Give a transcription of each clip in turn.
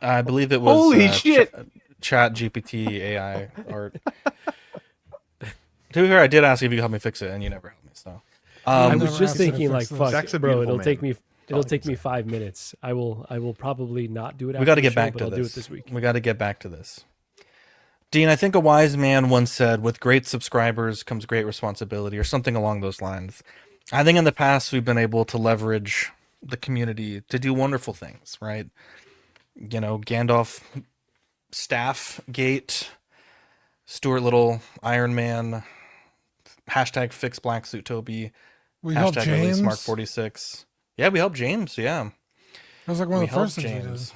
I believe it was Holy shit! Chat GPT AI art. To be fair, I did ask if you could help me fix it, and you never helped me. So, You'll I was never just ask me to thinking, fix like, fuck, this. Zach's a bro. beautiful man. That's all It'll I can take me say. 5 minutes. I will probably not do it we got after to the get show, back but to I'll do it this. this week. We got to get back to this. Dean, I think a wise man once said, "With great subscribers comes great responsibility," or something along those lines. I think in the past we've been able to leverage the community to do wonderful things, right? You know, Gandalf staff gate, Stuart Little, Iron Man, hashtag fix black suit Toby, We helped hashtag release Mark James. 46. Yeah, we helped James. Yeah, That was like one we of the first helped things we did. James.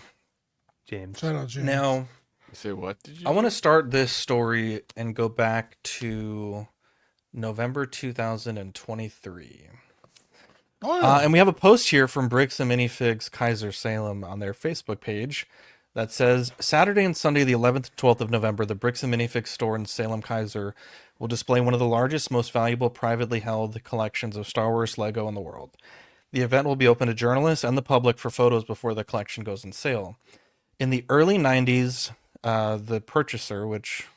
James. Shout out James. Now, You say what? Did you? I want to start this story and go back to November 2023. Oh yeah. And we have a post here from Bricks and Minifigs Keizer Salem on their Facebook page that says Saturday and Sunday, the 11th and 12th of November, the Bricks and Minifigs store in Salem Keizer will display one of the largest, most valuable privately held collections of Star Wars Lego in the world. The event will be open to journalists and the public for photos before the collection goes on sale. In the early 90s, the purchaser, which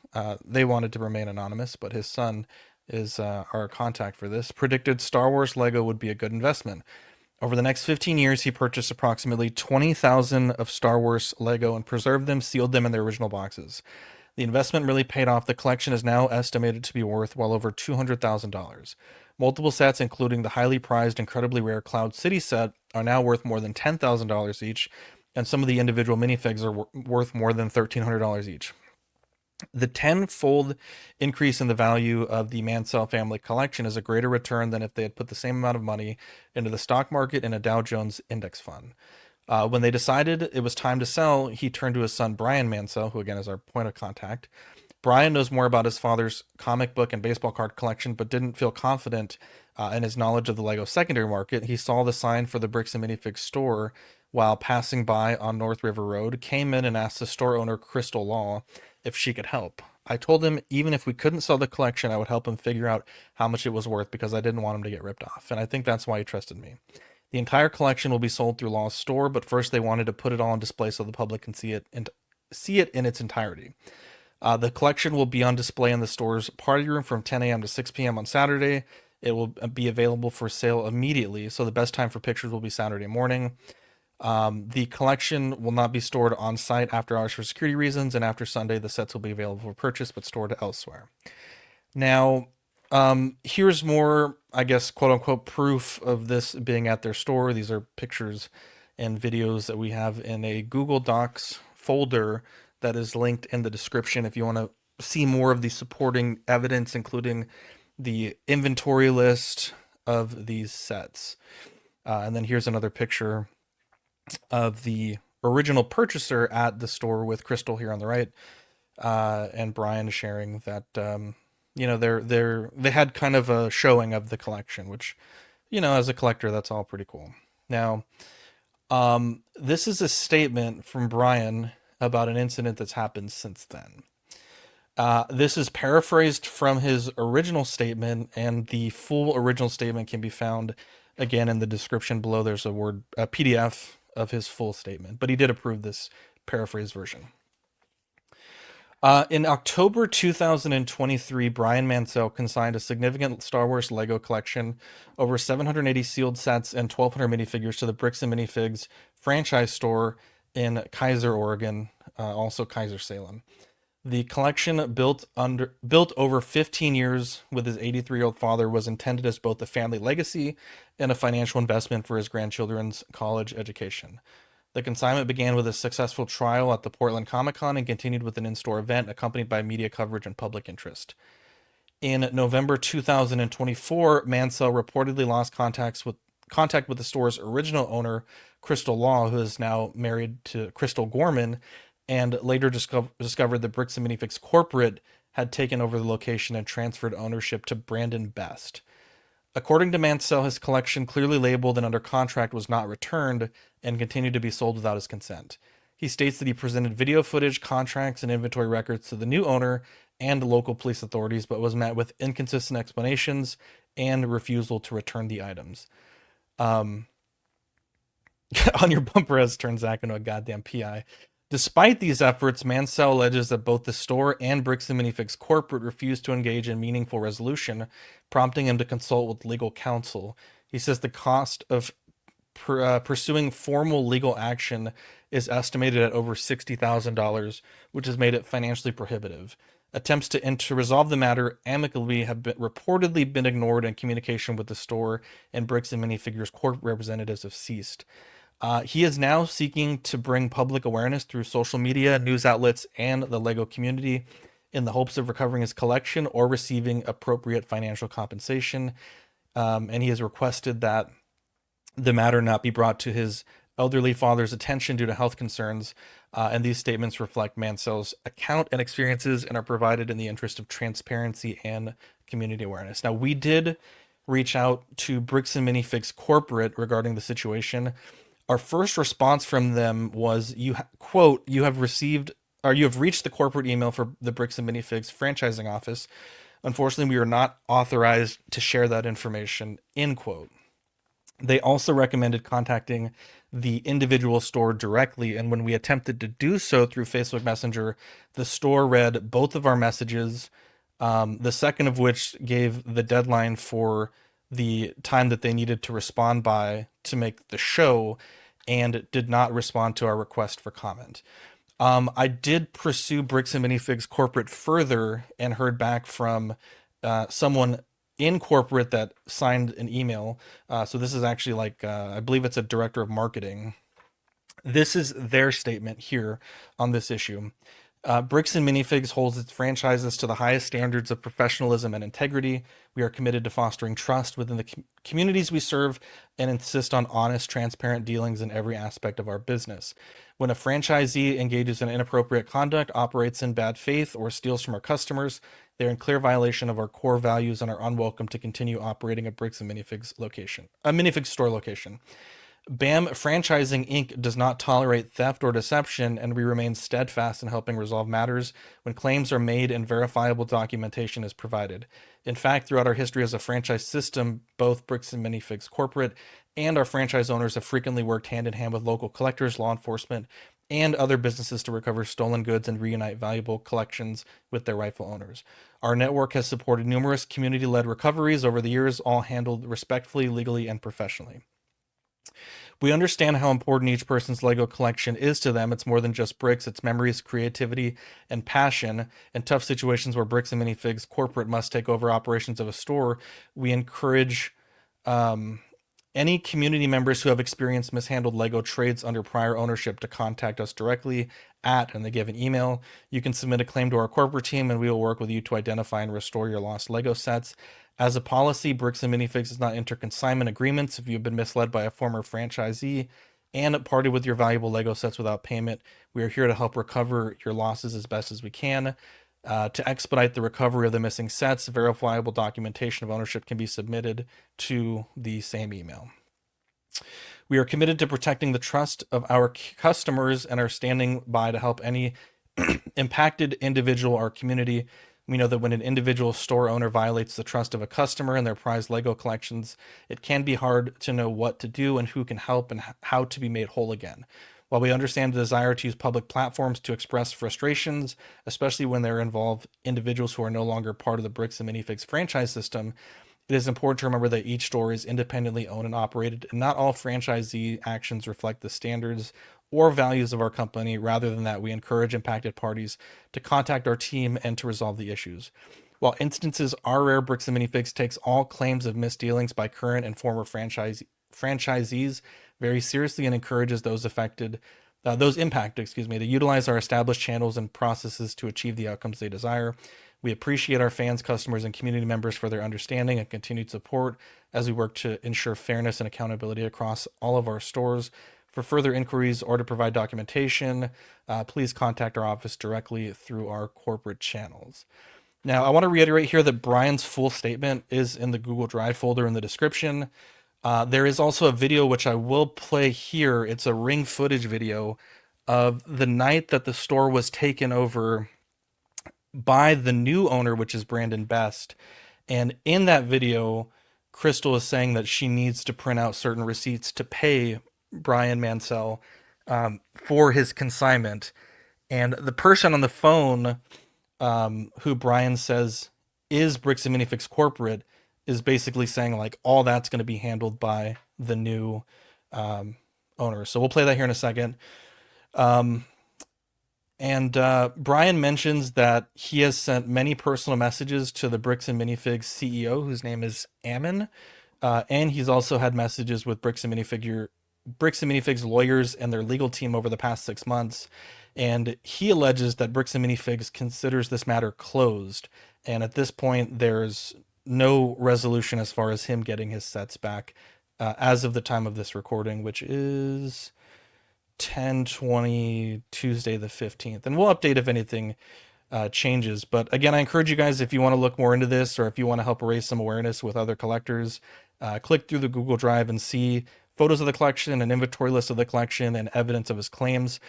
they wanted to remain anonymous, but his son is our contact for this, predicted Star Wars Lego would be a good investment. Over the next 15 years, he purchased approximately 20,000 of Star Wars Lego and preserved them, sealed them in their original boxes. The investment really paid off. The collection is now estimated to be worth well over $200,000. Multiple sets, including the highly prized, incredibly rare Cloud City set, are now worth more than $10,000 each, and some of the individual minifigs are worth more than $1,300 each. The tenfold increase in the value of the Mansell family collection is a greater return than if they had put the same amount of money into the stock market in a Dow Jones index fund. When they decided it was time to sell, he turned to his son, Bryan Mansell, who again is our point of contact. Bryan knows more about his father's comic book and baseball card collection, but didn't feel confident in his knowledge of the Lego secondary market. He saw the sign for the Bricks and Minifigs store while passing by on North River Road, came in and asked the store owner, Crystal Law, if she could help. I told him even if we couldn't sell the collection, I would help him figure out how much it was worth because I didn't want him to get ripped off. And I think that's why he trusted me. The entire collection will be sold through Law's store, but first they wanted to put it all on display so the public can see it in its entirety. The collection will be on display in the store's party room from 10 a.m. to 6 p.m. on Saturday. It will be available for sale immediately, so the best time for pictures will be Saturday morning. The collection will not be stored on site after hours for security reasons, and after Sunday, the sets will be available for purchase but stored elsewhere. Now, here's more, I guess, quote unquote, proof of this being at their store. These are pictures and videos that we have in a Google Docs folder that is linked in the description if you want to see more of the supporting evidence, including the inventory list of these sets. And then here's another picture of the original purchaser at the store with Crystal here on the right, and Bryan sharing that they had kind of a showing of the collection, which, as a collector, that's all pretty cool. Now, this is a statement from Bryan about an incident that's happened since then. This is paraphrased from his original statement, and the full original statement can be found again in the description below. There's a PDF of his full statement, but he did approve this paraphrased version. In October 2023, Bryan Mansell consigned a significant Star Wars Lego collection, over 780 sealed sets and 1,200 minifigures to the Bricks and Minifigs franchise store in Keizer, Oregon, also Keizer Salem. The collection, built over 15 years with his 83-year-old father, was intended as both a family legacy and a financial investment for his grandchildren's college education. The consignment began with a successful trial at the Portland Comic-Con and continued with an in-store event accompanied by media coverage and public interest. In November 2024, Mansell reportedly lost contact with the store's original owner, Crystal Law, who is now married to Crystal Gorman, and later discovered that Bricks and Minifigs corporate had taken over the location and transferred ownership to Brandon Best. According to Mansell, his collection, clearly labeled and under contract, was not returned and continued to be sold without his consent. He states that he presented video footage, contracts, and inventory records to the new owner and local police authorities, but was met with inconsistent explanations and refusal to return the items. On your bumper has turned Zach into a goddamn PI. Despite these efforts, Mansell alleges that both the store and Bricks and Minifigs corporate refused to engage in meaningful resolution, prompting him to consult with legal counsel. He says the cost of pursuing formal legal action is estimated at over $60,000, which has made it financially prohibitive. Attempts to resolve the matter amicably have reportedly been ignored, and communication with the store and Bricks and Minifigures corporate representatives have ceased. He is now seeking to bring public awareness through social media, news outlets, and the LEGO community in the hopes of recovering his collection or receiving appropriate financial compensation. And he has requested that the matter not be brought to his elderly father's attention due to health concerns. And these statements reflect Mansell's account and experiences and are provided in the interest of transparency and community awareness. Now, we did reach out to Bricks and Minifigs corporate regarding the situation. Our first response from them was, quote, you have received, or you have reached the corporate email for the Bricks and Minifigs franchising office. Unfortunately, we are not authorized to share that information, end quote. They also recommended contacting the individual store directly, and when we attempted to do so through Facebook Messenger, the store read both of our messages, the second of which gave the deadline for the time that they needed to respond by to make the show, and did not respond to our request for comment. I did pursue Bricks and Minifigs corporate further and heard back from someone in corporate that signed an email. So this is actually like, I believe it's a director of marketing. This is their statement here on this issue. Bricks and Minifigs holds its franchises to the highest standards of professionalism and integrity. We are committed to fostering trust within the communities we serve and insist on honest, transparent dealings in every aspect of our business. When a franchisee engages in inappropriate conduct, operates in bad faith, or steals from our customers, they're in clear violation of our core values and are unwelcome to continue operating a Bricks and Minifigs location, a Minifigs store location. BAM Franchising Inc. does not tolerate theft or deception, and we remain steadfast in helping resolve matters when claims are made and verifiable documentation is provided. In fact, throughout our history as a franchise system, both Bricks and Minifigs corporate and our franchise owners have frequently worked hand in hand with local collectors, law enforcement, and other businesses to recover stolen goods and reunite valuable collections with their rightful owners. Our network has supported numerous community-led recoveries over the years, all handled respectfully, legally, and professionally. We understand how important each person's Lego collection is to them. It's more than just bricks, it's memories, creativity, and passion. In tough situations where Bricks and Minifigs corporate must take over operations of a store, we encourage any community members who have experienced mishandled Lego trades under prior ownership to contact us directly at, and they give an email. You can submit a claim to our corporate team, and we will work with you to identify and restore your lost Lego sets. As a policy, Bricks and Minifigs does not enter consignment agreements. If you've been misled by a former franchisee and parted with your valuable Lego sets without payment, we are here to help recover your losses as best as we can. To expedite the recovery of the missing sets, verifiable documentation of ownership can be submitted to the same email. We are committed to protecting the trust of our customers and are standing by to help any impacted individual or community. We know that when an individual store owner violates the trust of a customer and their prized Lego collections, it can be hard to know what to do and who can help and how to be made whole again. While we understand the desire to use public platforms to express frustrations, especially when there involve individuals who are no longer part of the Bricks and Minifigs franchise system, it is important to remember that each store is independently owned and operated, and not all franchisee actions reflect the standards or values of our company. Rather than that, we encourage impacted parties to contact our team and to resolve the issues. While instances are rare, Bricks and Minifigs takes all claims of misdealings by current and former franchisees very seriously and encourages those impacted, to utilize our established channels and processes to achieve the outcomes they desire. We appreciate our fans, customers, and community members for their understanding and continued support as we work to ensure fairness and accountability across all of our stores. For further inquiries or to provide documentation, please contact our office directly through our corporate channels. Now, I want to reiterate here that Bryan's full statement is in the Google Drive folder in the description. There is also a video which I will play here. It's a ring footage video of the night that the store was taken over by the new owner, which is Brandon Best. And in that video, Crystal is saying that she needs to print out certain receipts to pay Bryan Mansell for his consignment. And the person on the phone, who Bryan says is Bricks and Minifigs corporate, is basically saying like all that's going to be handled by the new owner. So we'll play that here in a second. And Bryan mentions that he has sent many personal messages to the Bricks and Minifigs CEO, whose name is Ammon, and he's also had messages with Bricks and Minifigs lawyers and their legal team over the past 6 months. And he alleges that Bricks and Minifigs considers this matter closed. And at this point, there's no resolution as far as him getting his sets back as of the time of this recording, which is 10/20, Tuesday the 15th. And we'll update if anything changes. But again, I encourage you guys, if you want to look more into this or if you want to help raise some awareness with other collectors, click through the Google Drive and see photos of the collection, an inventory list of the collection, and evidence of his claims.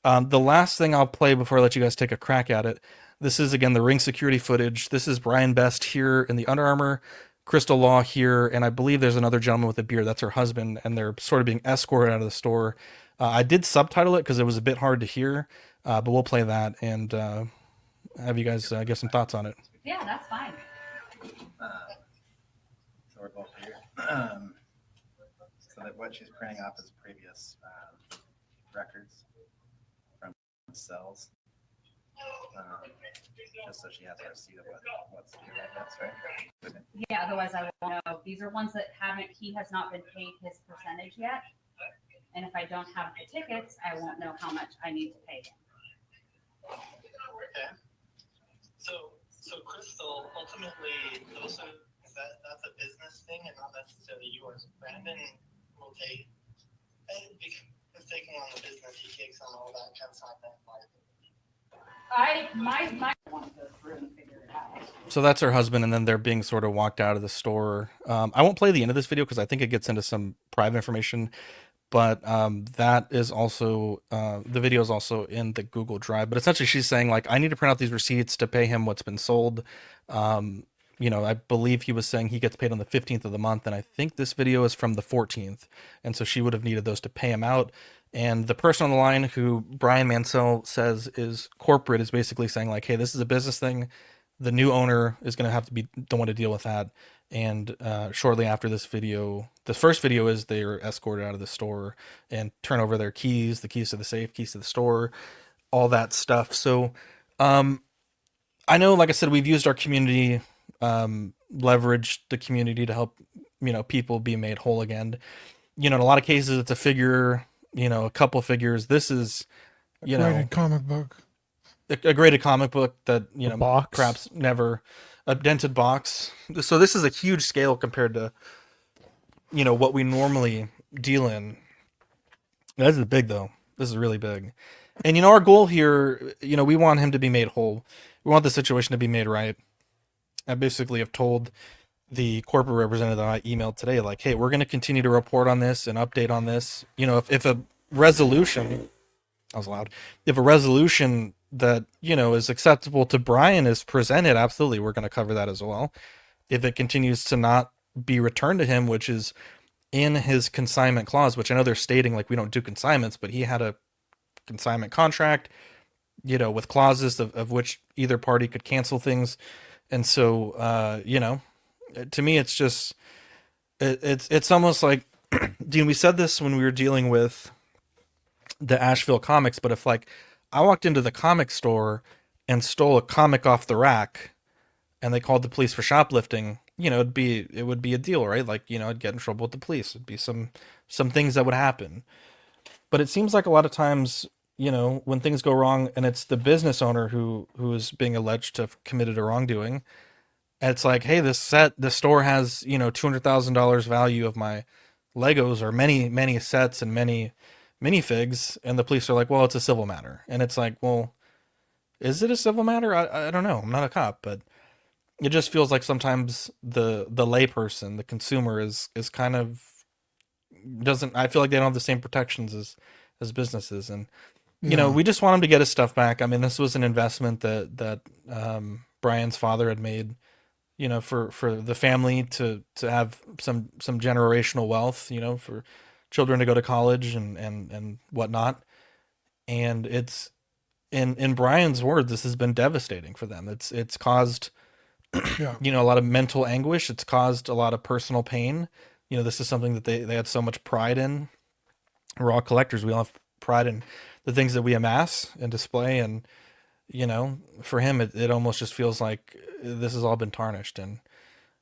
The last thing I'll play before I let you guys take a crack at it, this is, again, the ring security footage. This is Brian Best here in the Under Armour, Crystal Law here, and I believe there's another gentleman with a beard. That's her husband, and they're sort of being escorted out of the store. I did subtitle it because it was a bit hard to hear, but we'll play that and have you guys give some thoughts on it. Yeah, that's fine. So we're both here. So that what she's printing off is previous records from cells. Just so she has a receipt of what's due, I guess, right? Yeah, otherwise I won't know. These are ones that he has not been paid his percentage yet. And if I don't have the tickets, I won't know how much I need to pay him. Okay. So Crystal, ultimately, that's a business thing and not necessarily yours. Brandon will take, because taking on the business, he takes on all that consignment liability. My want to go through and figure it out. So that's her husband, and then they're being sort of walked out of the store. I won't play the end of this video because I think it gets into some private information. But that is also, the video is also in the Google Drive. But essentially she's saying, like, I need to print out these receipts to pay him what's been sold. You know, I believe he was saying he gets paid on the 15th of the month. And I think this video is from the 14th. And so she would have needed those to pay him out. And the person on the line who Bryan Mansell says is corporate is basically saying, like, hey, this is a business thing. The new owner is going to have to be the one to deal with that. And shortly after this video, the first video is they're escorted out of the store and turn over their keys, the keys to the safe, keys to the store, all that stuff. So I know, like I said, we've used our community, leveraged the community to help, you know, people be made whole again. You know, in a lot of cases, it's a figure, you know, a couple figures. This is, you know, Graded comic book. a graded comic book that, you know, box. perhaps never, a dented box. So this is a huge scale compared to, you know, what we normally deal in. This is big, though. This is really big. And, you know, our goal here, you know, we want him to be made whole. We want the situation to be made right. I basically have told the corporate representative that I emailed today, like, hey, we're going to continue to report on this and update on this. You know, if a resolution, that was loud, if a resolution that, you know, is acceptable to Bryan is presented, absolutely, we're going to cover that as well. If it continues to not be returned to him, which is in his consignment clause, which I know they're stating like we don't do consignments, but he had a consignment contract, you know, with clauses of which either party could cancel things. And so, you know, to me, it's just, it's almost like, Dean, we said this when we were dealing with the Asheville comics, but if like I walked into the comic store and stole a comic off the rack and they called the police for shoplifting, you know, it would be a deal, right? Like, you know, I'd get in trouble with the police. It'd be some things that would happen. But it seems like a lot of times, you know, when things go wrong and it's the business owner who is being alleged to have committed a wrongdoing, and it's like, hey, the store has, you know, $200,000 value of my Legos or many sets and many minifigs, and the police are like, well, it's a civil matter. And it's like, well, is it a civil matter? I don't know. I'm not a cop, but it just feels like sometimes the layperson, the consumer is kind of doesn't, I feel like they don't have the same protections as businesses. And, you know, we just want him to get his stuff back. I mean, this was an investment that Bryan's father had made, you know, for the family to have some generational wealth, you know, for children to go to college and whatnot. and it's in Brian's words, this has been devastating for them. It's caused Yeah. a lot of mental anguish. It's caused a lot of personal pain. This is something that they had so much pride in. We're all collectors. We all have pride in the things that we amass and display. And, for him, it almost just feels like this has all been tarnished. And,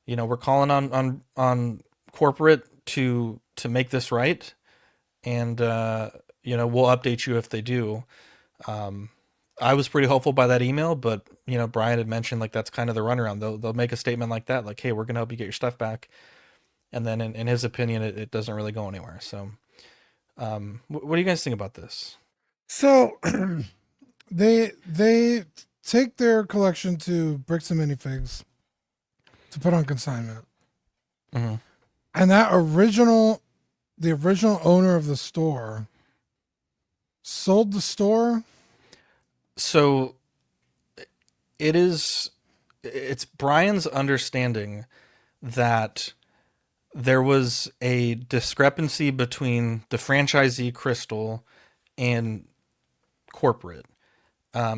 we're calling on corporate to make this right. And, we'll update you if they do. I was pretty hopeful by that email, but Brian had mentioned like that's kind of the runaround. They'll make a statement like that, like, "Hey, we're gonna help you get your stuff back," and then in his opinion, it doesn't really go anywhere. So, what do you guys think about this? So they take their collection to Bricks and Minifigs to put on consignment, Mm-hmm. and the original owner of the store sold the store. So it's Brian's understanding that there was a discrepancy between the franchisee Crystal and corporate.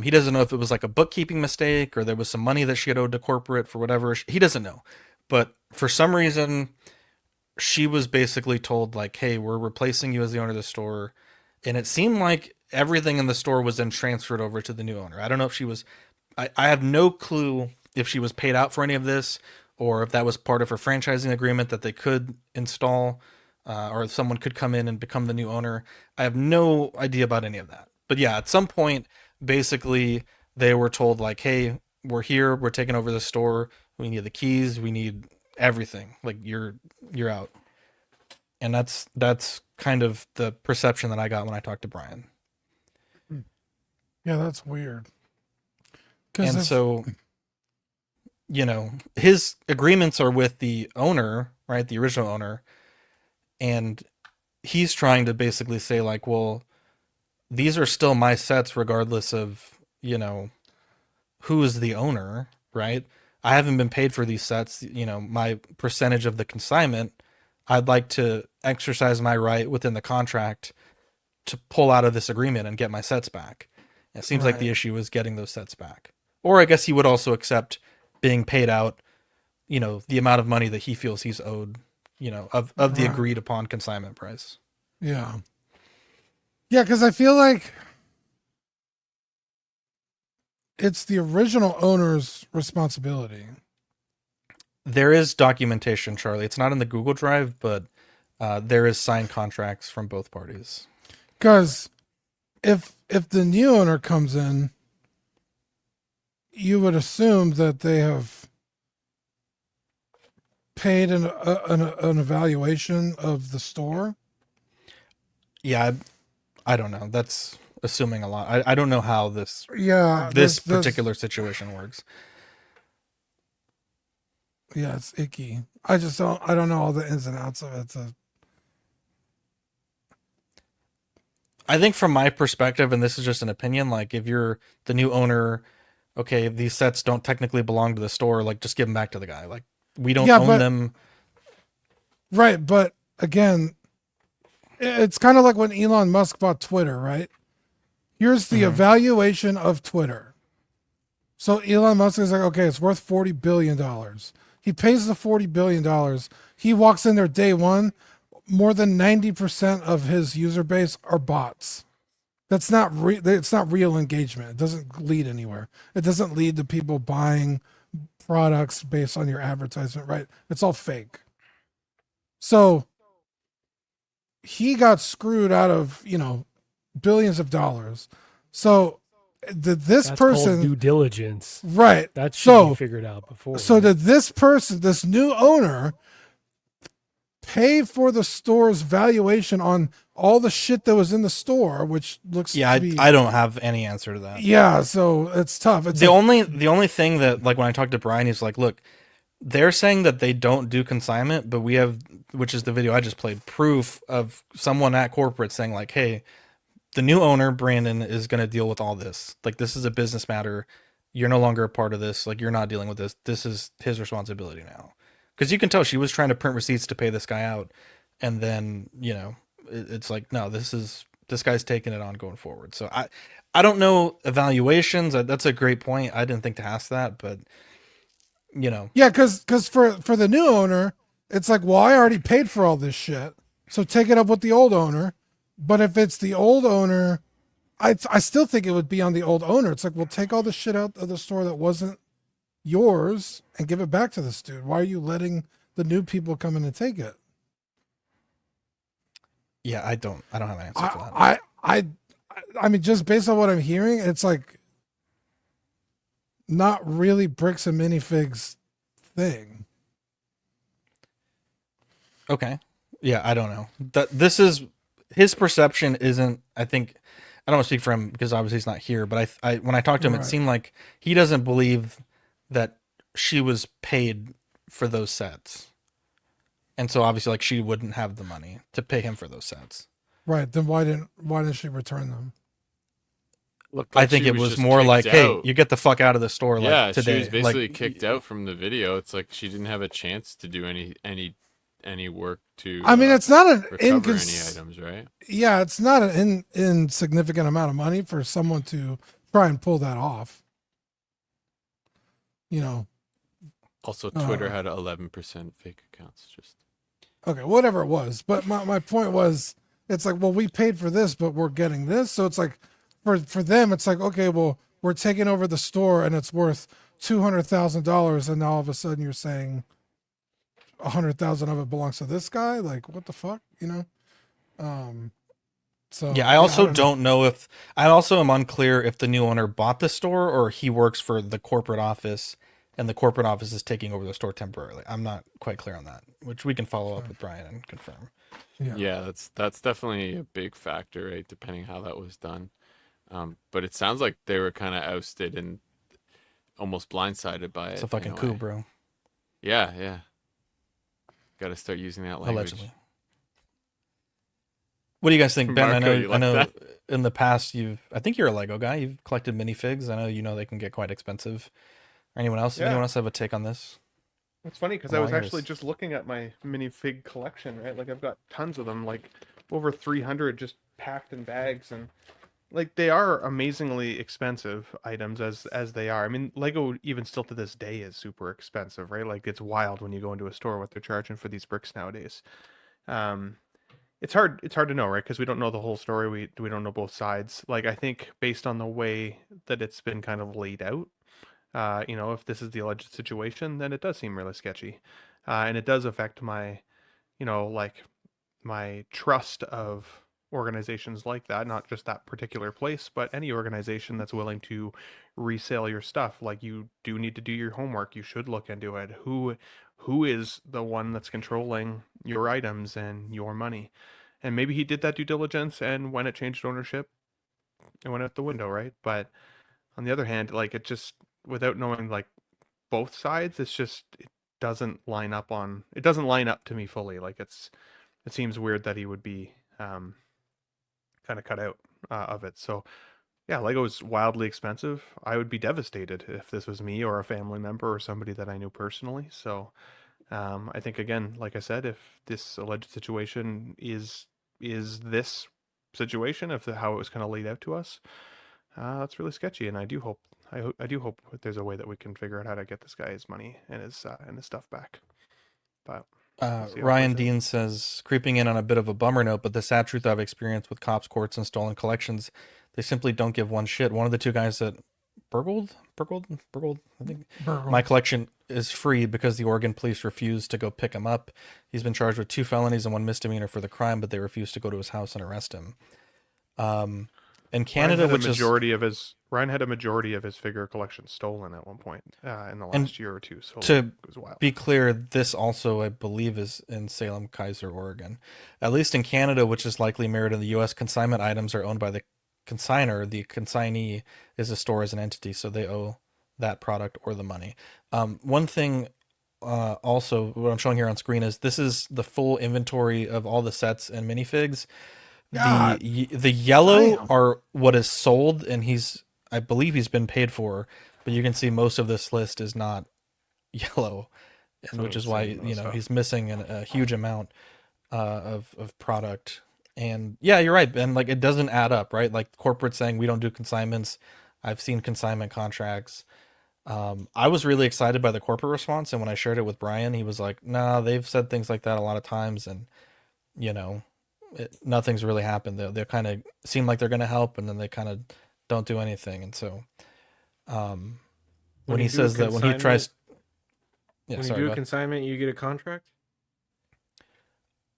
He doesn't know if it was like a bookkeeping mistake or there was some money that she had owed to corporate for whatever. He doesn't know. But for some reason, she was basically told like, "Hey, we're replacing you as the owner of the store." And it seemed like everything in the store was then transferred over to the new owner. I don't know if she was, I have no clue if she was paid out for any of this or if that was part of her franchising agreement that they could install or if someone could come in and become the new owner. I have no idea about any of that. But yeah, at some point, basically, they were told like, "Hey, we're here. We're taking over the store. We need the keys. We need everything. Like you're out." And that's kind of the perception that I got when I talked to Brian. Yeah, that's weird. And so, his agreements are with the owner, right? The original owner. And he's trying to basically say like, well, these are still my sets regardless of, who is the owner, right? I haven't been paid for these sets, my percentage of the consignment. I'd like to exercise my right within the contract to pull out of this agreement and get my sets back. It seems like the issue is getting those sets back. Or I guess he would also accept being paid out, the amount of money that he feels he's owed, of the agreed upon consignment price. Yeah. Yeah, because I feel like it's the original owner's responsibility. There is documentation, Charlie. It's not in the Google Drive, but there is signed contracts from both parties. Because if the new owner comes in, you would assume that they have paid an evaluation of the store. Yeah, I don't know. That's assuming a lot. I don't know how this this particular situation works. Yeah, it's icky. I don't know all the ins and outs of it. So. I think from my perspective, and this is just an opinion, like if you're the new owner, okay, these sets don't technically belong to the store, like just give them back to the guy. Like we don't own them. Right, but again, it's kind of like when Elon Musk bought Twitter, right? Here's the evaluation of Twitter. So Elon Musk is like, okay, it's worth $40 billion. He pays the $40 billion. He walks in there day one. More than 90% of his user base are bots. That's not it's not real engagement. It doesn't lead anywhere. It doesn't lead to people buying products based on your advertisement, right? It's all fake. So he got screwed out of, billions of dollars. So this That's person called due diligence, right? That should be figured out before. So did this person, this new owner, pay for the store's valuation on all the shit that was in the store, which looks to be... I don't have any answer to that. Yeah, so it's tough. It's the only thing that, like, when I talked to Brian, he's like, look, they're saying that they don't do consignment, but we have, which is the video I just played, proof of someone at corporate saying like, hey, the new owner, Brandon, is going to deal with all this. Like, this is a business matter. You're no longer a part of this. Like, you're not dealing with this. This is his responsibility now. Because you can tell she was trying to print receipts to pay this guy out. And then, it's like, no, this is this guy's taking it on going forward. So I don't know evaluations. That's a great point. I didn't think to ask that, but you know, Yeah, because for the new owner, it's like, well, I already paid for all this shit, so take it up with the old owner. But if it's the old owner, I still think it would be on the old owner. It's like, well, take all the shit out of the store that wasn't yours and give it back to this dude. Why are you letting the new people come in and take it? yeah, I don't have an answer for that. I mean, just based on what I'm hearing, it's like not really Bricks and Minifigs thing. Okay. Yeah, I don't know. That this is his perception isn't. I think I don't want to speak for him because obviously he's not here. But I when I talked to him, Right. it seemed like he doesn't believe that she was paid for those sets, and so obviously like she wouldn't have the money to pay him for those sets. Right. Then why didn't she return them? Looked I like think she it was just more kicked like, hey, out. you get the fuck out of the store, Yeah, like today. she was basically like, kicked out from the video. It's like she didn't have a chance to do any work to. I mean, it's not an recover any items, right? Yeah, it's not an insignificant amount of money for someone to try and pull that off. You know. Also, Twitter had 11% fake accounts. Just Okay, whatever it was. But my point was, it's like, well, we paid for this, but we're getting this. So it's like, for them, it's like, okay, well, we're taking over the store and it's worth $200,000, and now all of a sudden you're saying 100,000 of it belongs to this guy. Like, what the fuck, you know? So yeah, I also don't know. don't know if I also am unclear if the new owner bought the store or he works for the corporate office and the corporate office is taking over the store temporarily. I'm not quite clear on that, which we can follow up with Bryan and confirm. yeah, that's definitely a big factor, right? Depending how that was done. But it sounds like they were kind of ousted and almost blindsided by it. It's a fucking in coup, way. bro. Yeah. Got to start using that language. Allegedly. What do you guys think, Ben? Marco, you I like know that? in the past I think you're a Lego guy. You've collected minifigs. I know you know they can get quite expensive. Anyone else? Yeah. Anyone else have a take on this? It's funny because I'm I all was actually ears. just looking at my minifig collection, right? Like I've got tons of them, like over 300 just packed in bags, and like they are amazingly expensive items as they are. I mean, Lego even still to this day is super expensive, right? Like it's wild when you go into a store what they're charging for these bricks nowadays. Um, it's hard to know, right? Because we don't know the whole story. We don't know both sides. Like I think based on the way that it's been kind of laid out, you know, if this is the alleged situation, then it does seem really sketchy. And it does affect my, you know, like my trust of organizations like that, not just that particular place, but any organization that's willing to resell your stuff. Like you do need to do your homework. You should look into it. Who is the one that's controlling your items and your money? And maybe he did that due diligence, and when it changed ownership, it went out the window, right? But on the other hand, like it just without knowing like both sides, it's just it doesn't line up to me fully. Like it seems weird that he would be kind of cut out of it. So yeah, Lego is wildly expensive. I would be devastated if this was me or a family member or somebody that I knew personally. So I think again, like I said, if this alleged situation is this situation, if how it was kind of laid out to us, that's really sketchy. And I do hope I do hope that there's a way that we can figure out how to get this guy his money and his stuff back. But we'll see how it Ryan plays out. Dean says, creeping in on a bit of a bummer note, but the sad truth I've experienced with cops, courts, and stolen collections, they simply don't give one shit. One of the two guys that burgled, I think, Burgle. my collection is free because the Oregon police refused to go pick him up. He's been charged with 2 felonies and 1 misdemeanor for the crime, but they refused to go to his house and arrest him. In Canada, which is Ryan had a majority of his figure collection stolen at one point in the And last year or two. So to it was wild. be clear, this also, I believe, is in Salem, Keizer, Oregon. At least in Canada, which is likely mirrored in the U.S., consignment items are owned by the consigner. The consignee is a store as an entity, so they owe that product or the money. One thing also, what I'm showing here on screen is this is the full inventory of all the sets and minifigs. God The yellow damn. are what is sold, and I believe he's been paid for, but you can see most of this list is not yellow, and So which is why insane, though, stuff. he's missing a huge amount of product. And yeah, you're right, Ben. Like it doesn't add up, right? Like corporate saying we don't do consignments. I've seen consignment contracts. I was really excited by the corporate response, and when I shared it with Bryan, he was like, "Nah, they've said things like that a lot of times, and you know, nothing's really happened. They kind of seem like they're going to help, and then they kind of don't do anything." And so, um, when he you do a says that, when he tries, yeah, when you sorry, do go a ahead. consignment, you get a contract.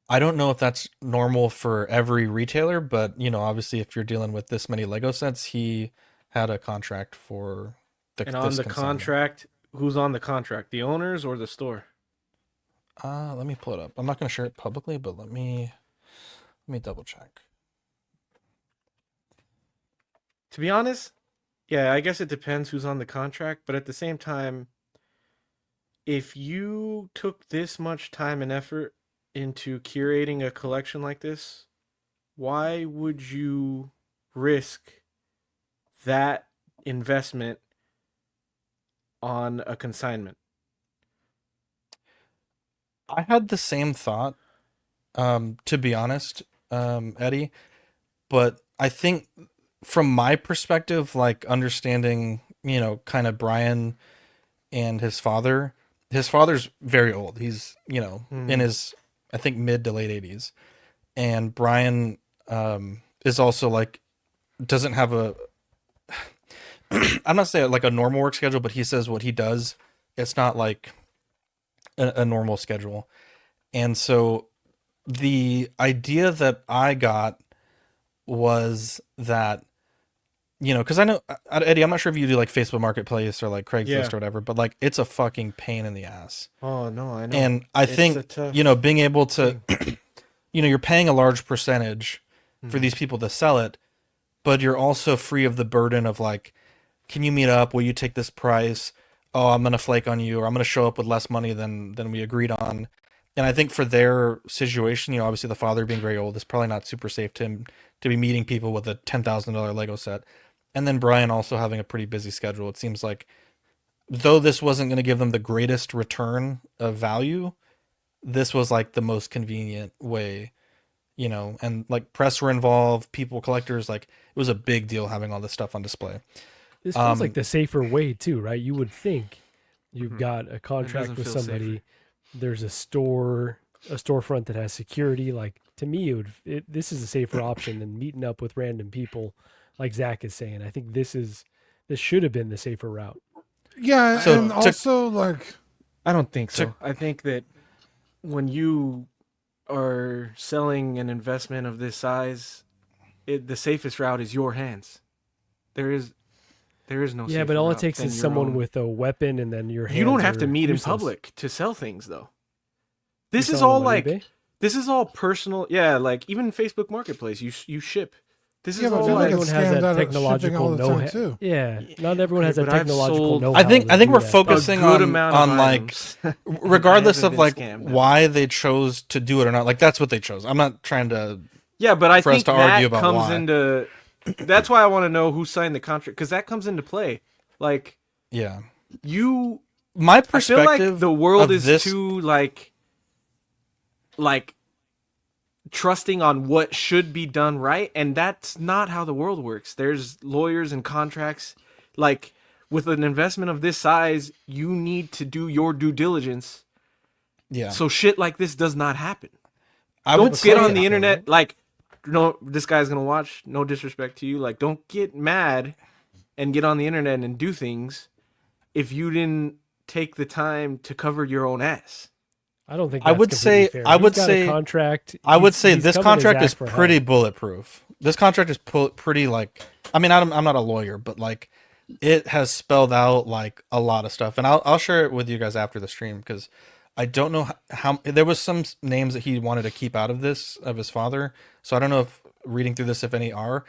I don't know if that's normal for every retailer, but obviously, if you're dealing with this many Lego sets, he had a contract for And on this the consignment. contract, who's on the contract? The owners or the store? Let me pull it up. I'm not going to share it publicly, but let me double check. To be honest, yeah, I guess it depends who's on the contract, but at the same time, if you took this much time and effort into curating a collection like this, why would you risk that investment on a consignment? I had the same thought, to be honest, Eddie, but I think from my perspective, like understanding, kind of Bryan and his father's very old. He's, in his, I think, mid to late 80s. And Bryan is also like, doesn't have a, I'm not saying like a normal work schedule, but he says what he does, it's not like a normal schedule. And so the idea that I got was that, because I know, Eddie, I'm not sure if you do like Facebook Marketplace or like Craigslist Yeah. or whatever, but like it's a fucking pain in the ass. Oh no, I know. And I It's a think, tough being able to, you're paying a large percentage for Mhm. these people to sell it, but you're also free of the burden of like, can you meet up? Will you take this price? Oh, I'm gonna flake on you, or I'm gonna show up with less money than we agreed on. And I think for their situation, obviously the father being very old, it's probably not super safe to him to be meeting people with a $10,000 Lego set. And then Bryan also having a pretty busy schedule. It seems like though this wasn't going to give them the greatest return of value, this was like the most convenient way, and like press were involved, people, collectors, like it was a big deal having all this stuff on display. This feels like Um, the safer way too, right? You would think you've Mhm. got a contract doesn't with feel somebody. There's a storefront that has security. Like to me, this is a safer option than meeting up with random people, like Zach is saying. I think this should have been the safer route. Yeah, So and also like I don't think To- so. I think that when you are selling an investment of this size, the safest route is your hands. There is no Yeah, safer but all it route takes than is your someone own. with a weapon, and then your hands. You don't have to are meet in useless. public to sell things, though. You This is sell all them on like eBay? this is all personal. Yeah, like even Facebook Marketplace, you ship. This yeah, is but all people like get everyone has scammed that out of shipping technological all the time know-how. too. Yeah, Yeah, not everyone has okay, that but I've technological sold- know-how. I think to do we're that. focusing a good on amount of like items. regardless I of haven't like been scammed, no. why they chose to do it or not. Like that's what they chose. I'm not trying to Yeah, but I for us think to argue that about comes why. into. That's why I want to know who signed the contract, because that comes into play. Like Yeah. you, My I feel perspective like the world of is this too like trusting on what should be done right, and that's not how the world works. There's lawyers and contracts. Like with an investment of this size, you need to do your due diligence. yeah. So shit like this does not happen. I Don't would get say on the though, internet right? like, no, this guy's gonna watch. No disrespect to you. Like, don't get mad and get on the internet and do things if you didn't take the time to cover your own ass. I don't think I that's would completely say fair. I would He's got say a contract. I would say he's this coming to contract Zach is for pretty help. bulletproof. This contract is pretty like I mean I'm not a lawyer, but like it has spelled out like a lot of stuff, and I'll share it with you guys after the stream because I don't know how there was some names that he wanted to keep out of this of his father, so I don't know if reading through this if any are,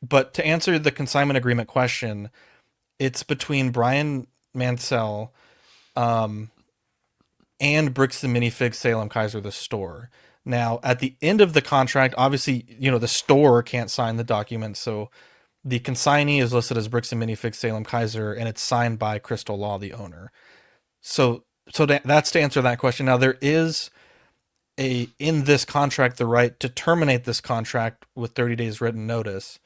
but to answer the consignment agreement question, it's between Bryan Mansell, and Bricks Minifigs Salem Keizer the store. Now, at the end of the contract, obviously, the store can't sign the document, so the consignee is listed as Bricks and Minifigs Salem Keizer, and it's signed by Crystal Law, the owner. So that's to answer that question. Now, there is in this contract the right to terminate this contract with 30 days written notice,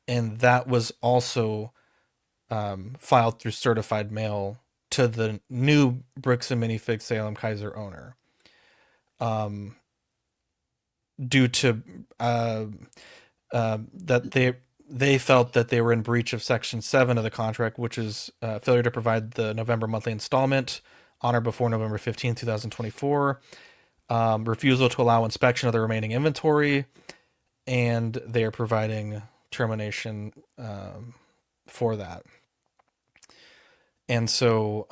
and that was also filed through certified mail to the new Bricks and Minifigs Salem Keizer owner, due to that they felt that they were in breach of Section 7 of the contract, which is failure to provide the November monthly installment on or before November 15, 2024, refusal to allow inspection of the remaining inventory, and they are providing termination for that. And so,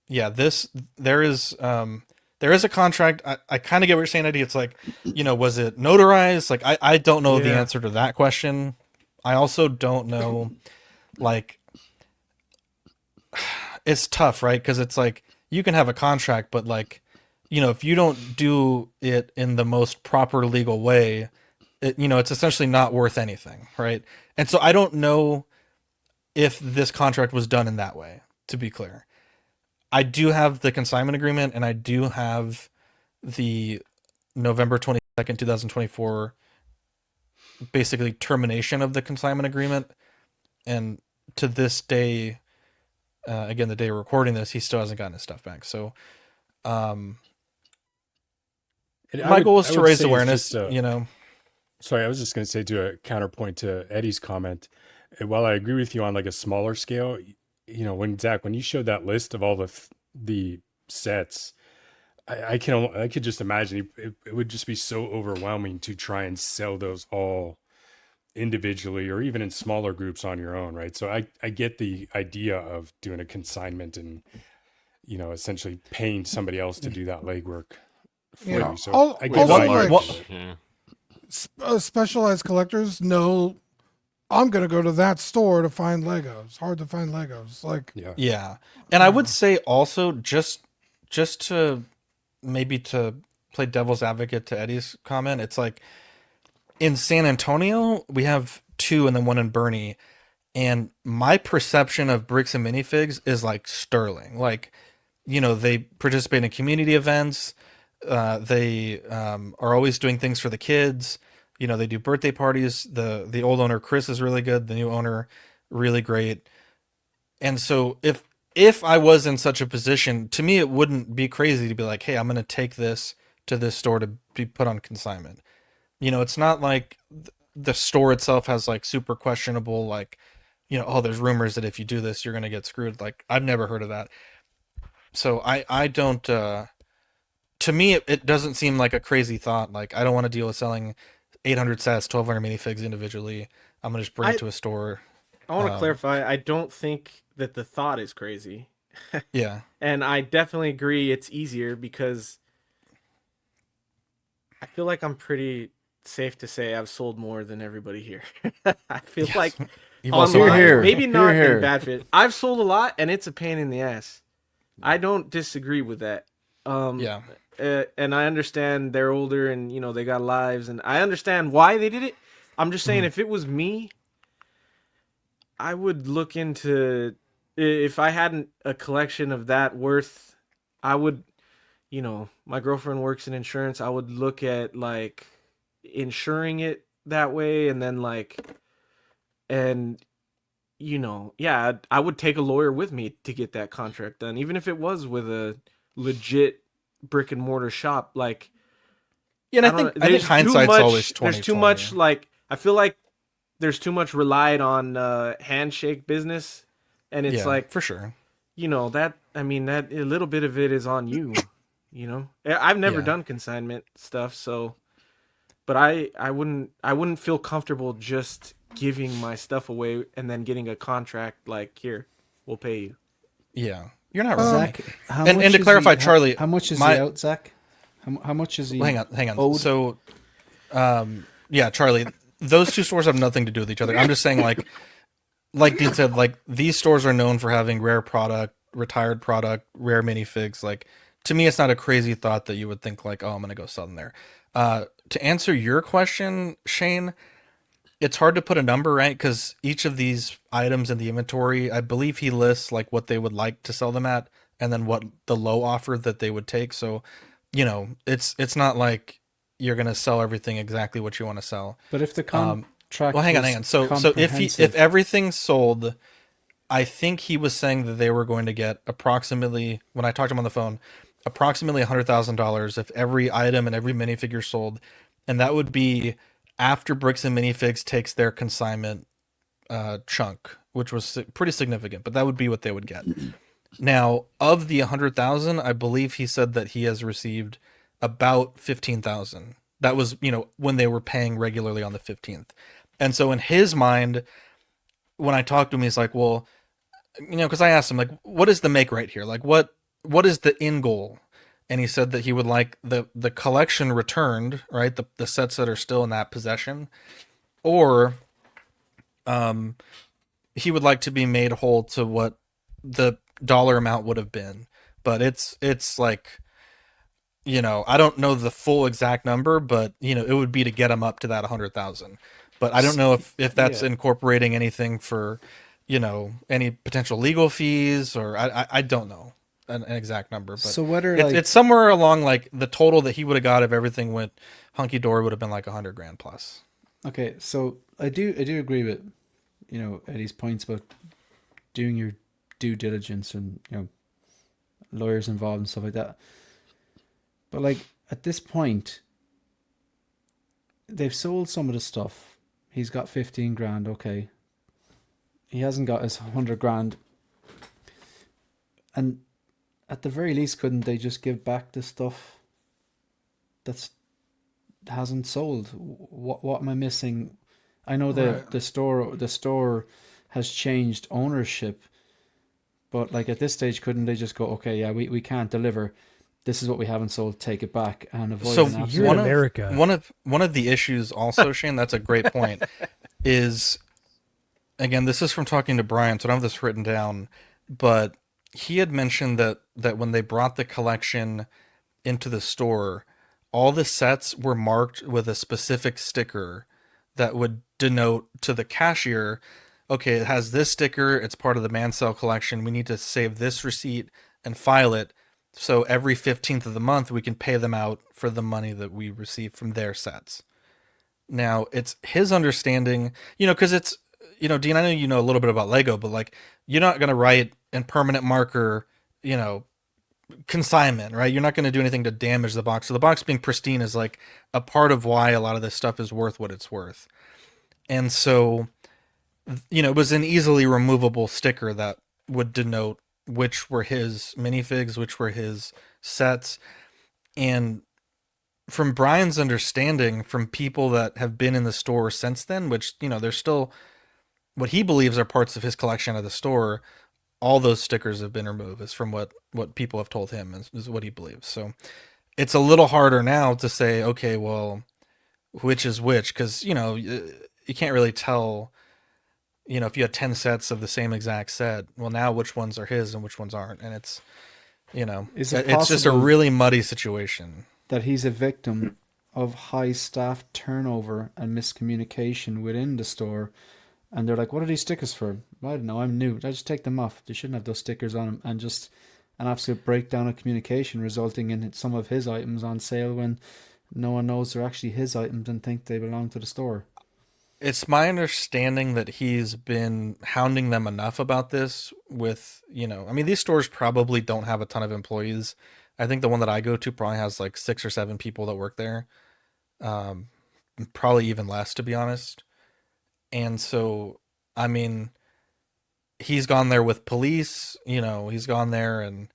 yeah, there is a contract. I kind of get what you're saying, Eddie. It's like, was it notarized? Like, I don't know the Yeah. answer to that question. I also don't know, like, it's tough, right? Because it's like, you can have a contract, but like, if you don't do it in the most proper legal way, it's essentially not worth anything, right? And so I don't know if this contract was done in that way, to be clear. I do have the consignment agreement, and I do have the November 22nd, 2024, basically termination of the consignment agreement. And to this day, again, the day we're recording this, he still hasn't gotten his stuff back. So, And my goal is I to would raise say it's awareness, just sorry, I was just going to say, to a counterpoint to Eddie's comment, while I agree with you on like a smaller scale, when you showed that list of all the sets, I could just imagine it would just be so overwhelming to try and sell those all individually or even in smaller groups on your own, right? So I get the idea of doing a consignment and essentially paying somebody else to do that legwork for Yeah. you. So Al- I get also, why you like- do it. Yeah. Specialized collectors know I'm going to go to that store to find Legos. Hard to find Legos. Like, Yeah. yeah. And I would say also, just to maybe to play devil's advocate to Eddie's comment, it's like in San Antonio, we have 2 and then 1 in Bernie. And my perception of Bricks and Minifigs is like sterling. Like, they participate in community events. They are always doing things for the kids. They do birthday parties. The old owner, Chris, is really good. The new owner, really great. And so if I was in such a position, to me, it wouldn't be crazy to be like, hey, I'm going to take this to this store to be put on consignment. It's not like the store itself has like super questionable, like, oh, there's rumors that if you do this, you're going to get screwed. Like, I've never heard of that. So I don't, to me, it doesn't seem like a crazy thought. Like, I don't want to deal with selling 800 sets, 1,200 minifigs individually. I'm going to just bring it to a store. I want to clarify. I don't think that the thought is crazy. Yeah. And I definitely agree it's easier because I feel like I'm pretty safe to say I've sold more than everybody here. I feel Yes. like You've also online, Hear, hear. maybe not Hear, hear. in bad fit. I've sold a lot and it's a pain in the ass. I don't disagree with that. yeah. And I understand they're older and they got lives and I understand why they did it. I'm just saying if it was me, I would look into, if I hadn't a collection of that worth, I would, my girlfriend works in insurance. I would look at like insuring it that way. And then yeah, I would take a lawyer with me to get that contract done. Even if it was with a legit brick and mortar shop. Like, Yeah, and I don't think know, there's too hindsight's much- always 20/20. There's too much, like, I feel like there's too much relied on handshake business. And it's yeah, like, for sure. that a little bit of it is on you, I've never Yeah. done consignment stuff, so, but I wouldn't feel comfortable just giving my stuff away and then getting a contract like, here, we'll pay you. Yeah, you're not wrong. Zach, how And much to is clarify, he, Charlie, how much is my- he out, Zach? How much is he? Well, hang on. owed? So, yeah, Charlie, those 2 stores have nothing to do with each other. I'm just saying, like Dean said, like, these stores are known for having rare product, retired product, rare minifigs. Like, to me, it's not a crazy thought that you would think like, oh, I'm gonna go sell them there. To answer your question, Shane, it's hard to put a number, right? Because each of these items in the inventory, I believe he lists like what they would like to sell them at, and then what the low offer that they would take. So, it's not like you're gonna sell everything exactly what you want to sell. But if the Um, contract well, hang on, was hang on. So if comprehensive, everything's sold, I think he was saying that they were going to get approximately, when I talked to him on the phone, approximately $100,000 if every item and every minifigure sold, and that would be after Bricks and Minifigs takes their consignment chunk, which was pretty significant, but that would be what they would get. Now, of the 100,000, I believe he said that he has received about 15,000. That was, when they were paying regularly on the 15th. And so in his mind, when I talked to him, he's like, well, because I asked him, like, what is the make right here? Like, what is the end goal? And he said that he would like the collection returned, right? The sets that are still in that possession, or he would like to be made whole to what the dollar amount would have been. But it's like, I don't know the full exact number, but it would be to get him up to that 100,000. But I don't know if that's Yeah. incorporating anything for, any potential legal fees, or I don't know an exact number, but so whether it's somewhere along like the total that he would have got if everything went hunky dory would have been like 100 grand plus. okay, so I do agree with Eddie's points about doing your due diligence and lawyers involved and stuff like that. But like at this point, they've sold some of the stuff. He's got 15 grand. Okay, he hasn't got his 100 grand. And at the very least, couldn't they just give back the stuff that's hasn't sold? What am I missing? I know Right. the store has changed ownership, but like at this stage, couldn't they just go, okay, yeah, we can't deliver. This is what we haven't sold. Take it back and avoid So an You're absolute. in America. one of the issues also, Shane, that's a great point, is, again, this is from talking to Brian, so I don't have this written down, but he had mentioned that when they brought the collection into the store, all the sets were marked with a specific sticker that would denote to the cashier, okay, it has this sticker, it's part of the Mansell collection, we need to save this receipt and file it, so every 15th of the month we can pay them out for the money that we receive from their sets. Now, it's his understanding, because it's, Dean, I know you know a little bit about Lego, but like, you're not going to write in permanent marker, consignment, right? You're not going to do anything to damage the box. So the box being pristine is like a part of why a lot of this stuff is worth what it's worth. And so, it was an easily removable sticker that would denote which were his minifigs, which were his sets. And from Brian's understanding, from people that have been in the store since then, which, there's still what he believes are parts of his collection at the store, all those stickers have been removed, is from what people have told him, is what he believes. So it's a little harder now to say, okay, well, which is which, because, you can't really tell, if you had 10 sets of the same exact set, well, now which ones are his and which ones aren't. And it's, Is it it's just a possible really muddy situation. that he's a victim of high staff turnover and miscommunication within the store? And they're like, what are these stickers for? I don't know, I'm new. I just take them off. They shouldn't have those stickers on them. And just an absolute breakdown of communication resulting in some of his items on sale when no one knows they're actually his items and think they belong to the store. It's my understanding that he's been hounding them enough about this with, I mean, these stores probably don't have a ton of employees. I think the one that I go to probably has like 6 or 7 people that work there. Probably even less, to be honest. And so, I mean, he's gone there with police, he's gone there and,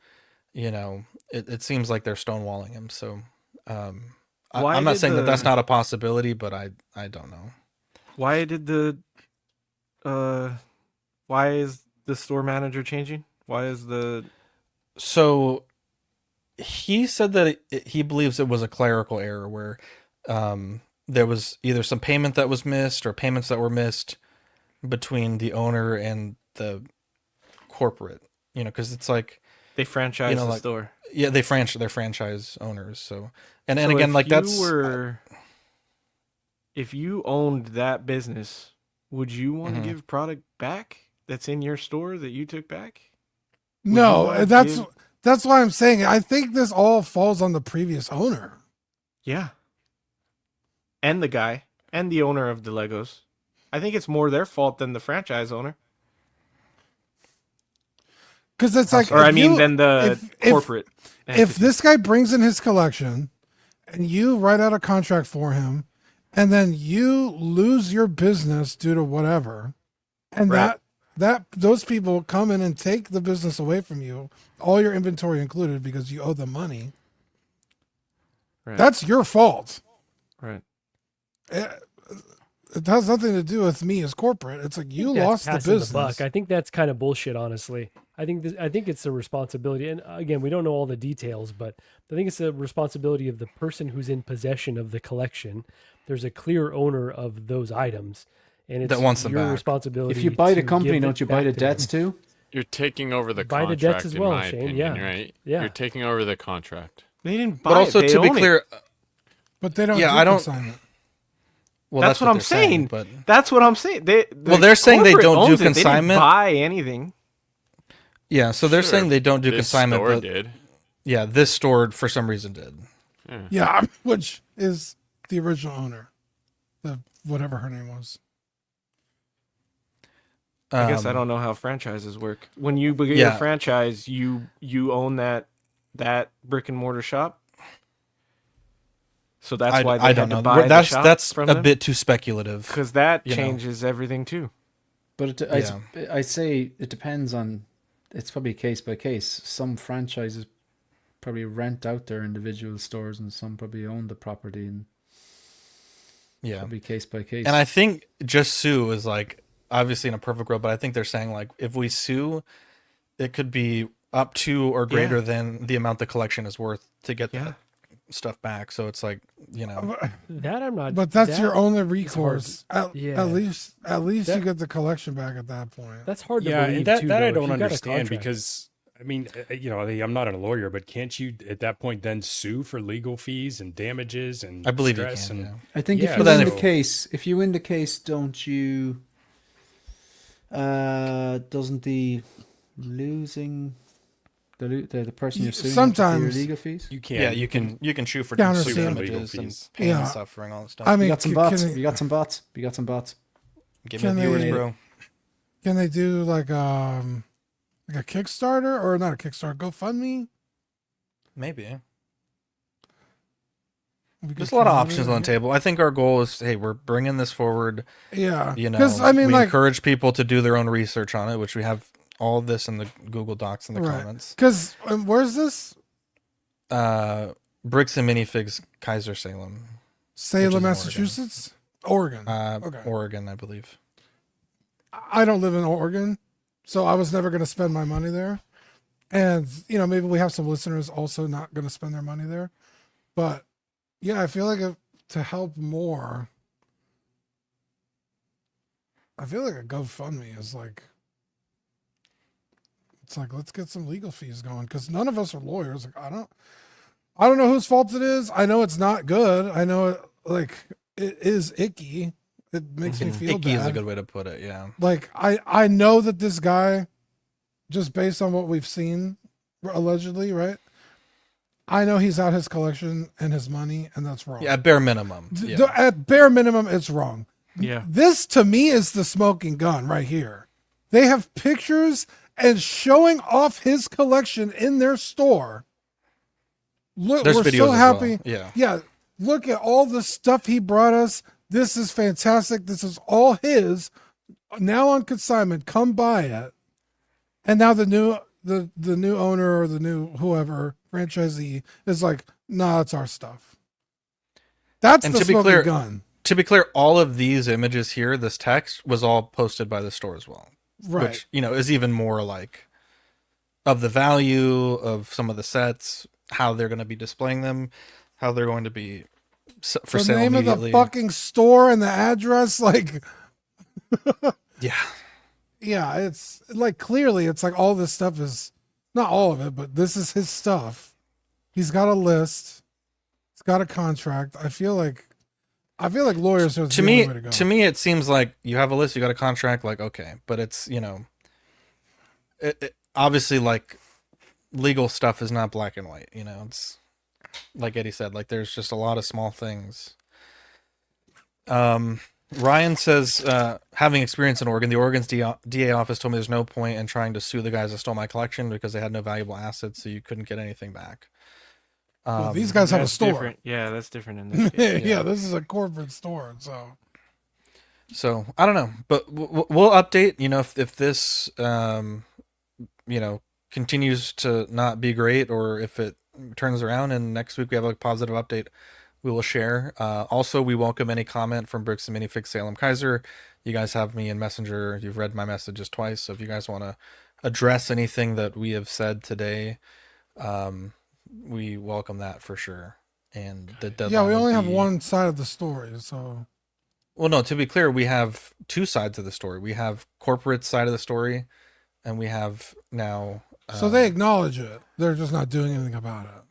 it seems like they're stonewalling him. So, I'm not saying that that's not a possibility, but I don't know. Why did why is the store manager changing? Why is the So he said that he believes it was a clerical error where there was either some payment that was missed or payments that were missed between the owner and the corporate, because it's like they franchise the like, store? yeah, they're franchise owners. So, and So again, if like you that's, if you owned that business, would you want to Mhm. give product back that's in your store that you took back? No, wanna that's give- That's why I'm saying I think this all falls on the previous owner. Yeah. And the guy and the owner of the Legos. I think it's more their fault than the franchise owner. Because it's like, Or I mean, than the corporate. If entity. this guy brings in his collection and you write out a contract for him, and then you lose your business due to whatever, and Right. that those people come in and take the business away from you, all your inventory included, because you owe them money. Right. That's your fault. Right. It has nothing to do with me as corporate. It's like you That's lost the passing business. buck. I think that's kind of bullshit, honestly. I think it's a responsibility, and again, we don't know all the details, but I think it's a responsibility of the person who's in possession of the collection. There's a clear owner of those items, and it's That wants them your back. responsibility. If you buy the to company, give don't it you buy back the to them. debts too? You're taking over the Buy the contract, debts as well, in my Shane, opinion, yeah. right? Yeah. You're taking over the contract. They didn't buy But also, it. They to be own it. clear, But they don't Yeah, do I don't- consignment. well, that's what I'm they're saying. saying. But That's what I'm saying. They're saying they don't do They didn't consignment. buy anything. yeah, so they're Sure, saying they don't do this consignment, store but did. yeah, this store for some reason did. Yeah, which is the original owner, the whatever her name was. I guess I Um, don't know how franchises work. When you begin Yeah. a franchise, you own that brick and mortar shop. So that's why they I had don't to know. buy the That's shop that's from a them, bit too speculative. because that you know. changes everything too. But I say it depends on. It's probably case by case. Some franchises probably rent out their individual stores, and some probably own the property, and Yeah, probably case by case. and I think just sue is like obviously in a perfect world, but I think they're saying like if we sue, it could be up to or greater Yeah. than the amount the collection is worth to get Yeah. that stuff back. So it's like That I'm not. But that's that- your only hard recourse. yeah. At least you That- get the collection back at that point. That's hard to Yeah, believe and that too. that though, I if don't you got a understand contract. because I mean, I'm not a lawyer, but can't you at that point then sue for legal fees and damages and I believe you stress can. and Yeah. I think Yeah, if you but win then the if- case, don't you? Doesn't the losing the person you're suing have to pay your Sometimes- legal fees? you can Yeah, you can sue for Counter sue sue. for Legal damages and fees. pain Yeah. and suffering, all that stuff. I You mean, got some bots. You got some bots. You got some bots. Give me can the viewers, they- bro. Can they do like a Kickstarter or not a Kickstarter, GoFundMe? Maybe. We could There's a lot of promote options it. on the table. I think our goal is, hey, we're bringing this forward. Yeah, You know, because I mean, we like, encourage people to do their own research on it, which we have all this in the Google Docs in the Right. comments. because where's this? Bricks and Minifigs, Keizer, Salem, Salem, Oregon. Massachusetts, Oregon. Okay. Oregon, I believe. I don't live in Oregon, so I was never going to spend my money there. And maybe we have some listeners also not going to spend their money there, but yeah, I feel like to help more, I feel like a GoFundMe is like, it's like let's get some legal fees going because none of us are lawyers. Like I don't know whose fault it is. I know it's not good. I know it is icky. It makes me feel Icky bad. is a good way to put it. Yeah. Like I know that this guy, just based on what we've seen, allegedly, right? I know he's out his collection and his money, and that's wrong. Yeah, at bare minimum. Yeah. At bare minimum, it's wrong. Yeah. This to me is the smoking gun right here. They have pictures and showing off his collection in their store. Look, There's we're videos so as happy. well. Yeah. Yeah, look at all the stuff he brought us. This is fantastic. This is all his. Now on consignment, come buy it. And now the new owner or the new whoever franchisee is like, nah, it's our stuff. That's And the to be smoking clear- gun, To be clear, all of these images here, this text was all posted by the store as well. right? Which, is even more like of the value of some of the sets, how they're going to be displaying them, how they're going to be for the sale name immediately. of the fucking store and the address, like, Yeah. yeah, it's like clearly it's like all this stuff is not all of it, but this is his stuff. He's got a list. He's got a contract. I feel like lawyers are the To only me, way to go. to me, it seems like you have a list, you got a contract, like, okay, but it's, it obviously like legal stuff is not black and white. It's like Eddie said, like there's just a lot of small things. Ryan says, having experience in Oregon, the Oregon's DA office told me there's no point in trying to sue the guys that stole my collection because they had no valuable assets, so you couldn't get anything back. Well, these guys have a That's store. different. Yeah, that's different in this case. Yeah, this is a corporate store. So I don't know, but we'll update. If this continues to not be great, or if it turns around and next week we have a positive update, we will share. Also, we welcome any comment from Bricks and Minifigs Salem Keizer. You guys have me in Messenger. You've read my messages twice, so if you guys want to address anything that we have said today, we welcome that for sure. And the deadline. Yeah, we only have be... one side of the story, so. Well, no, to be clear, we have two sides of the story. We have corporate side of the story, and we have now. So they acknowledge it. They're just not doing anything about it.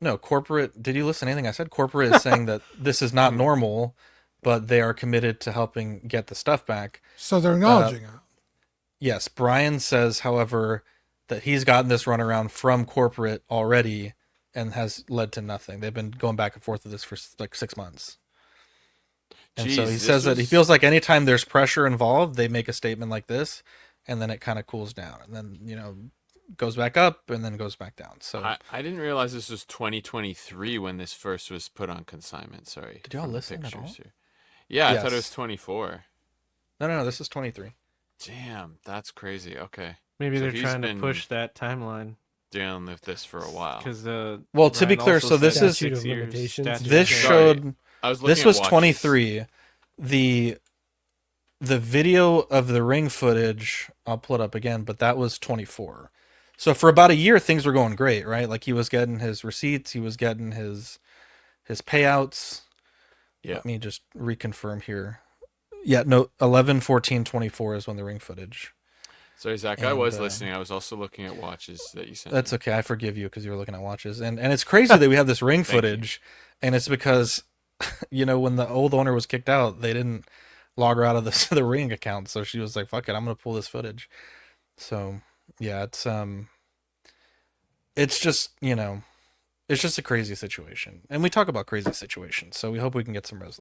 No, corporate. Did you listen to anything I said? Corporate is saying that this is not normal, but they are committed to helping get the stuff back. So they're acknowledging it. Yes. Bryan says, however, that he's gotten this runaround from corporate already and has led to nothing. They've been going back and forth with this for like 6 months. And so he says that he feels like anytime there's pressure involved, they make a statement like this, and then it kind of cools down. And then, goes back up and then goes back down. So I didn't realize this was 2023 when this first was put on consignment. Sorry. Did y'all listen at all? Here. Yeah, Yes. I thought it was 24. No, this is 23. Damn, that's crazy. Okay. Maybe So they're he's trying to been push that timeline dealing with this for a while. because Well, to be clear, so this is Statute of limitations. this Sorry. showed I was this looking was at watches. 23. The video of the ring footage, I'll pull it up again, but that was 24. So for about a year, things were going great, right? Like he was getting his receipts, he was getting his payouts. Yeah. Let me just reconfirm here. Yeah, no, 11/14/24 is when the ring footage. Sorry, Zach, I And, was listening. I was also looking at watches that you sent. That's okay. I forgive you because you were looking at watches. And it's crazy that we have this ring Thank you. footage, and it's because, when the old owner was kicked out, they didn't log her out of the ring account. So she was like, fuck it, I'm going to pull this footage. So, yeah, it's just, it's just a crazy situation. And we talk about crazy situations. So we hope we can get some